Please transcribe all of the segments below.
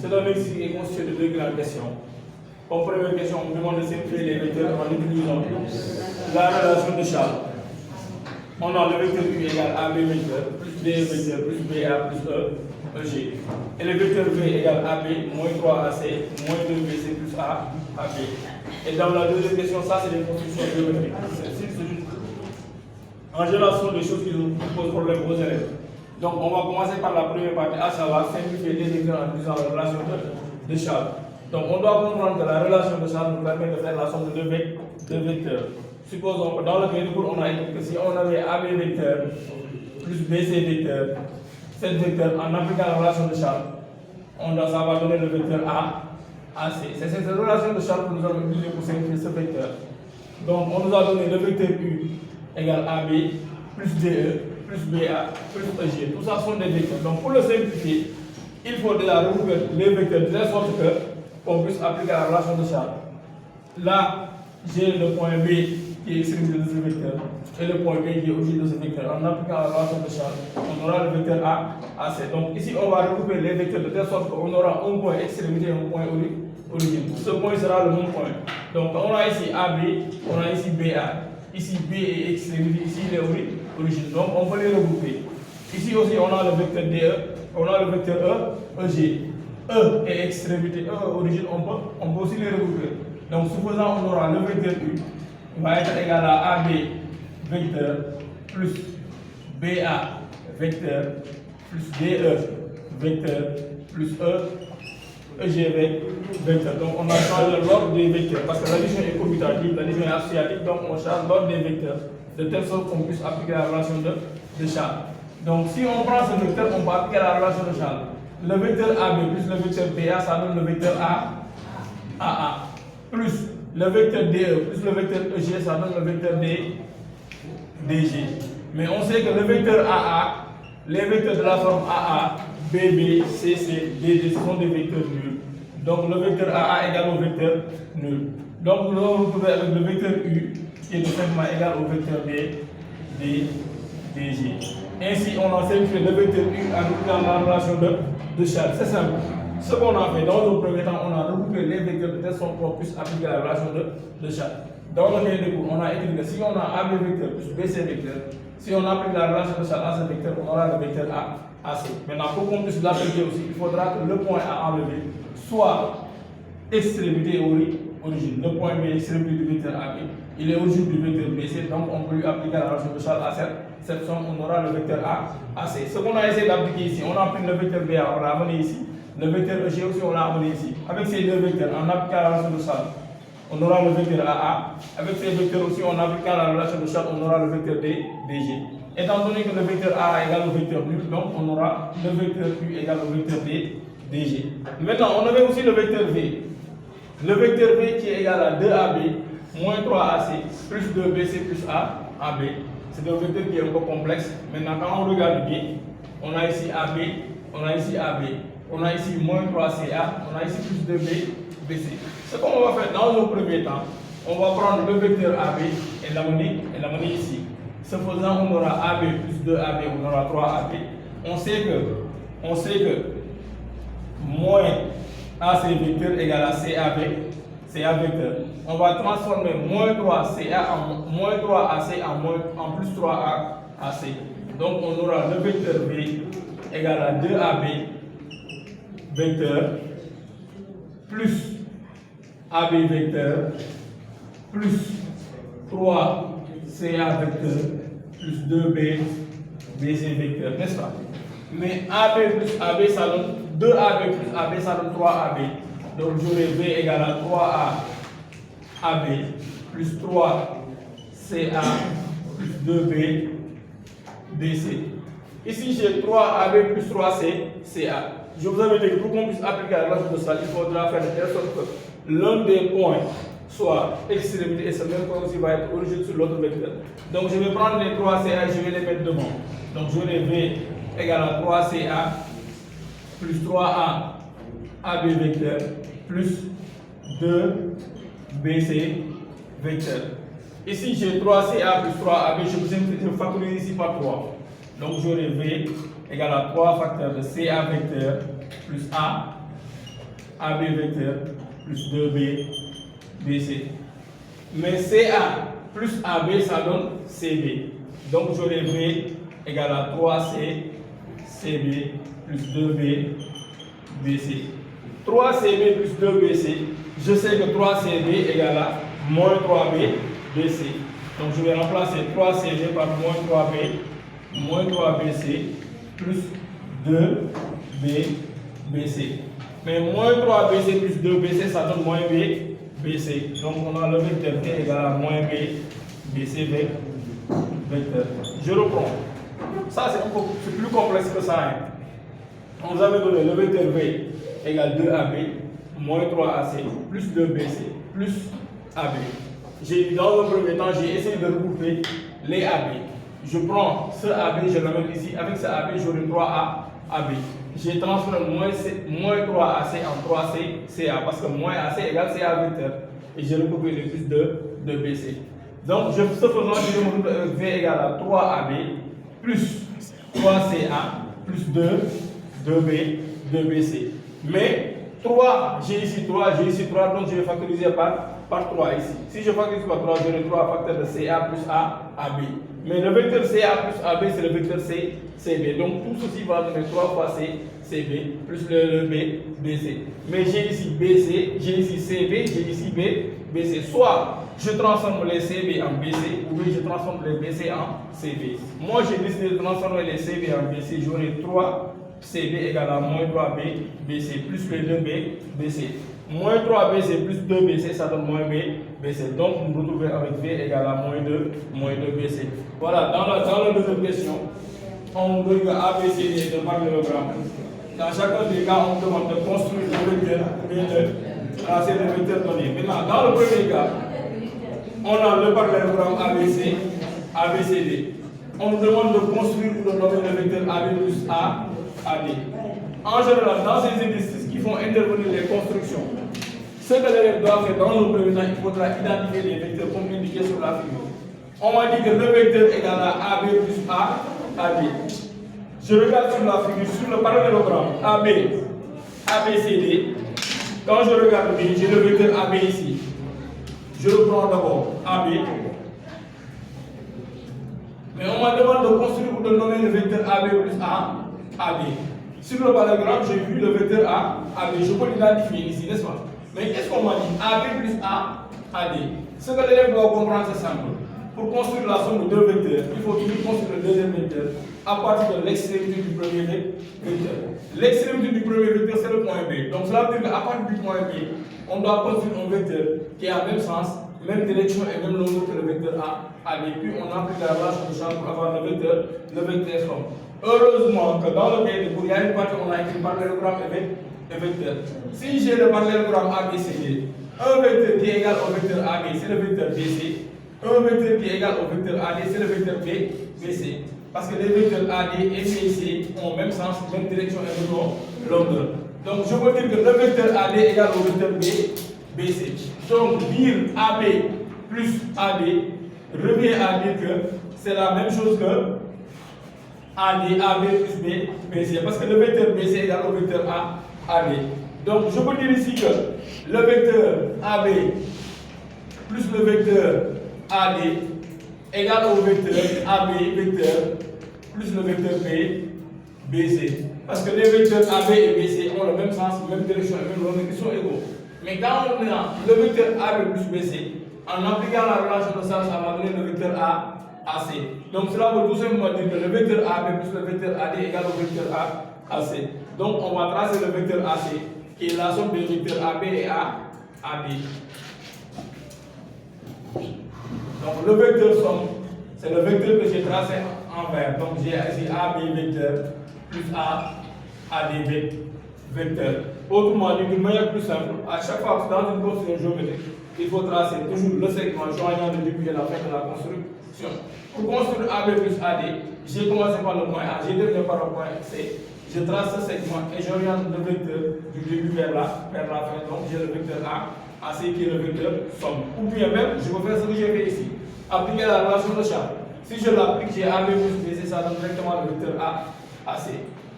C'est un exercice qui est constitué de deux grandes questions. Comme première question, on me demande de simplifier les vecteurs en utilisant la relation de Charles. On a le vecteur U égale AB vecteur, plus B vecteur, plus BA, plus EG. Et le vecteur V égale AB, moins 3AC, moins 2BC, plus A, AB. Et dans la deuxième question, ça c'est des constructions géométriques. En général, ce sont des choses qui nous posent problème aux élèves. Donc on va commencer par la première partie, à savoir simplifier les vecteurs en utilisant la relation de Charles. Donc on doit comprendre que la relation de Charles nous permet de faire la somme de deux vecteurs. Supposons que dans le cas du cours, on a écrit que si on avait AB vecteur plus BC vecteur, cette vecteur en appliquant la relation de Charles, ça va donner le vecteur AC. C'est cette relation de Charles que nous allons utiliser pour simplifier ce vecteur. Donc on nous a donné le vecteur U égale AB plus DE plus BA plus EG. Tout ça sont des vecteurs. Donc pour le simplifier, il faut déjà regrouper les vecteurs de telle sorte qu'on puisse appliquer la relation de Charles. Là, j'ai le point B qui est extrémité de ce vecteur et le point B qui est origine de ce vecteur. En appliquant la relation de Charles, on aura le vecteur AC. Donc ici, on va regrouper les vecteurs de telle sorte qu'on aura un point extrémité et un point origine. Ce point sera le même point. Donc on a ici AB, on a ici BA. Ici B est extrémité, ici il est origine. Donc on peut les regrouper. Ici aussi on a le vecteur DE, on a le vecteur EG. E est extrémité, E origine, on peut aussi les regrouper. Donc supposant on aura le vecteur U va être égal à AB vecteur plus BA vecteur plus DE vecteur plus EG vecteur. Donc on a changé l'ordre des vecteurs parce que l'addition est commutative, l'addition est associative, donc on change l'ordre des vecteurs de telle sorte qu'on puisse appliquer la relation de Charles. Donc si on prend ce vecteur, on peut appliquer la relation de Charles. Le vecteur AB plus le vecteur BA, ça donne le vecteur AA plus le vecteur DE plus le vecteur EG, ça donne le vecteur DG. Mais on sait que le vecteur AA, les vecteurs de la forme AA, BB, CC, DD, ce sont des vecteurs nuls. Donc le vecteur AA égale au vecteur nul. Donc nous allons retrouver avec le vecteur U qui est tout simplement égal au vecteur DG. Ainsi, on a simplifié le vecteur U en utilisant la relation de Charles. C'est simple. Ce qu'on a fait dans le premier temps, on a regroupé les vecteurs de telle sorte qu'on puisse appliquer la relation de Charles. Dans le cahier de cours, on a écrit que si on a AB vecteur plus BC vecteur, si on applique la relation de Charles à ce vecteur, on aura le vecteur AC. Maintenant, pour qu'on puisse l'appliquer aussi, il faudra que le point A enlevé soit extrémité origine. Le point B est extrémité du vecteur AB. Il est origine du vecteur BC, donc on peut lui appliquer la relation de Charles à cette somme, on aura le vecteur AC. Ce qu'on a essayé d'appliquer ici, on a pris le vecteur BA, on l'a amené ici. Le vecteur EG aussi, on l'a amené ici. Avec ces deux vecteurs, en appliquant la relation de Charles, on aura le vecteur AA. Avec ces vecteurs aussi, en appliquant la relation de Charles, on aura le vecteur DG. Étant donné que le vecteur AA égale au vecteur nul, donc on aura le vecteur U égale au vecteur DG. Maintenant, on avait aussi le vecteur V. Le vecteur V qui est égal à 2AB moins 3AC plus 2BC plus AB. C'est un vecteur qui est un peu complexe. Maintenant, quand on regarde bien, on a ici AB, on a ici AB. On a ici moins 3CA, on a ici plus 2BC. Ce qu'on va faire dans le premier temps, on va prendre le vecteur AB et l'amener ici. Ce faisant, on aura AB plus 2AB, on aura 3AB. On sait que moins AC vecteur égale à CA vecteur. On va transformer moins 3CA en moins 3AC en plus 3AC. Donc on aura le vecteur V égale à 2AB vecteur plus AB vecteur plus 3CA vecteur plus 2BC vecteur, n'est-ce pas? Mais AB plus AB, ça donne 2AB plus AB, ça donne 3AB. Donc j'aurai V égale à 3AB plus 3CA plus 2BC. Ici j'ai 3AB plus 3CA. Je vous avais dit que pour qu'on puisse appliquer la relation de Charles, il faudra faire de telle sorte que l'un des points soit extrémité et ce même point aussi va être origine sur l'autre vecteur. Donc je vais prendre les 3CA et je vais les mettre devant. Donc j'aurai V égale à 3CA plus 3A AB vecteur plus 2BC vecteur. Ici j'ai 3CA plus 3AB, je factorise ici par 3. Donc j'aurai V égale à 3 facteurs de CA vecteur plus A AB vecteur plus 2B, BC. Mais CA plus AB, ça donne CB. Donc j'aurai B égale à 3C, CB plus 2B, BC. 3CB plus 2BC, je sais que 3CB égale à moins 3B, BC. Donc je vais remplacer 3CB par moins 3BC plus 2B, BC. Mais moins 3BC plus 2BC, ça donne moins B, BC. Donc on a le vecteur T égale à moins B, BC, vecteur. Je reprends. Ça c'est plus complexe que ça. Hein. On nous avait donné le vecteur V égale 2AB, moins 3AC, plus 2BC, plus AB. Dans le premier temps, j'ai essayé de regrouper les AB. Je prends ce AB, je l'amène ici. Avec ce AB, j'aurai 3AB. J'ai transformé moins 3AC en 3CA parce que moins AC égale CA vecteur. Et j'ai recoupé le plus de BC. Donc, ce faisant, je me retrouve avec V égale à 3AB plus 3CA plus 2B, 2BC. Mais 3, j'ai ici 3, donc je vais factoriser par 3 ici. Si je factorise par 3, j'aurai 3 facteurs de CA plus AB. Mais le vecteur CA plus AB, c'est le vecteur CB. Donc tout ceci va donner 3 fois CB plus le B, BC. Mais j'ai ici BC, j'ai ici CB, j'ai ici BC. Soit je transforme les CB en BC, ou bien je transforme les BC en CB. Moi, j'ai décidé de transformer les CB en BC. J'aurai 3 CB égale à moins 3B, BC plus les 2B, BC. Moins 3BC plus 2BC, ça donne moins B, BC. Donc, vous nous retrouvez avec V égale à moins 2 BC. Voilà, dans la deuxième question, on donne que ABCD est de parallélogramme. Dans chacun des cas, on demande de construire le vecteur ou bien de tracer le vecteur donné. Maintenant, dans le premier cas, on a le parallélogramme ABC, ABCD. On nous demande de construire ou de nommer le vecteur AB plus AD. En général, dans ces exercices qui font intervenir les constructions, ce que l'élève doit faire dans le premier temps, il faudra identifier les vecteurs comme indiqué sur la figure. On m'a dit que le vecteur égale à AB plus AD. Je regarde sur la figure, sur le parallélogramme ABCD. Quand je regarde bien, j'ai le vecteur AB ici. Je reprends d'abord AB. Mais on m'a demandé de construire ou de nommer le vecteur AB plus AD. Sur le parallélogramme, j'ai vu le vecteur AB. Je peux l'identifier ici, n'est-ce pas? Mais qu'est-ce qu'on m'a dit? AB plus AD. Ce que l'élève doit comprendre, c'est simple. Pour construire la somme de deux vecteurs, il faut toujours construire le deuxième vecteur à partir de l'extrémité du premier vecteur. L'extrémité du premier vecteur, c'est le point B. Donc cela veut dire qu'à partir du point B, on doit construire un vecteur qui a le même sens, même direction et même longueur que le vecteur AD. Puis on applique la relation de champ pour avoir le vecteur somme. Heureusement que dans le cahier de cours, il y a une partie où on a écrit parallélogramme et vecteur. Si j'ai le parallélogramme ABCD, un vecteur qui est égal au vecteur AB, c'est le vecteur BC. Un vecteur qui est égal au vecteur AD, c'est le vecteur BC. Parce que les vecteurs AD et BC ont le même sens, même direction et même longueur. Donc je peux dire que le vecteur AD est égal au vecteur BC. Donc dire AB plus AD revient à dire que c'est la même chose que AB plus BC. Parce que le vecteur BC est égal au vecteur AD. Donc je peux dire ici que le vecteur AB plus le vecteur AD égale au vecteur AB vecteur plus le vecteur BC. Parce que les vecteurs AB et BC ont le même sens, même direction et même longueur, ils sont égaux. Mais quand on a le vecteur AB plus BC, en appliquant la relation de sens, ça va donner le vecteur AC. Donc cela veut tout simplement dire que le vecteur AB plus le vecteur AD égale au vecteur AC. Donc on va tracer le vecteur AC, qui est la somme des vecteurs AB et AD. Donc le vecteur somme, c'est le vecteur que j'ai tracé en vert. Donc j'ai ici AB vecteur plus AD vecteur. Autrement dit, d'une manière plus simple, à chaque fois que dans une construction géométrique, il faut tracer toujours le segment joignant le début et la fin de la construction. Pour construire AB plus AD, j'ai commencé par le point A, j'ai terminé par le point C. Je trace ce segment et j'oriente le vecteur du début vers la fin. Donc j'ai le vecteur AC qui est le vecteur somme. Ou bien même, je peux faire ce que j'ai fait ici. Appliquer la relation de charge. Si je l'applique, j'ai AB plus BC, ça donne directement le vecteur AC.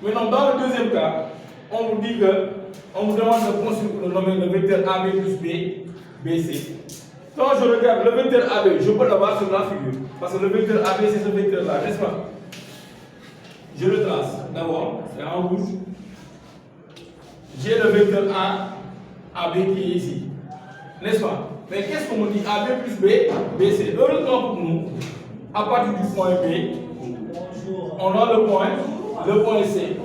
Maintenant, dans le deuxième cas, on nous dit que on vous demande de construire, de nommer le vecteur AB plus B, BC. Quand je regarde le vecteur AB, je peux l'avoir sur la figure. Parce que le vecteur AB, c'est ce vecteur-là, n'est-ce pas? Je le trace. D'abord, c'est en rouge. J'ai le vecteur AB qui est ici. N'est-ce pas? Mais qu'est-ce qu'on me dit? AB plus B, BC. Heureusement pour nous, à partir du point B, on a le point C.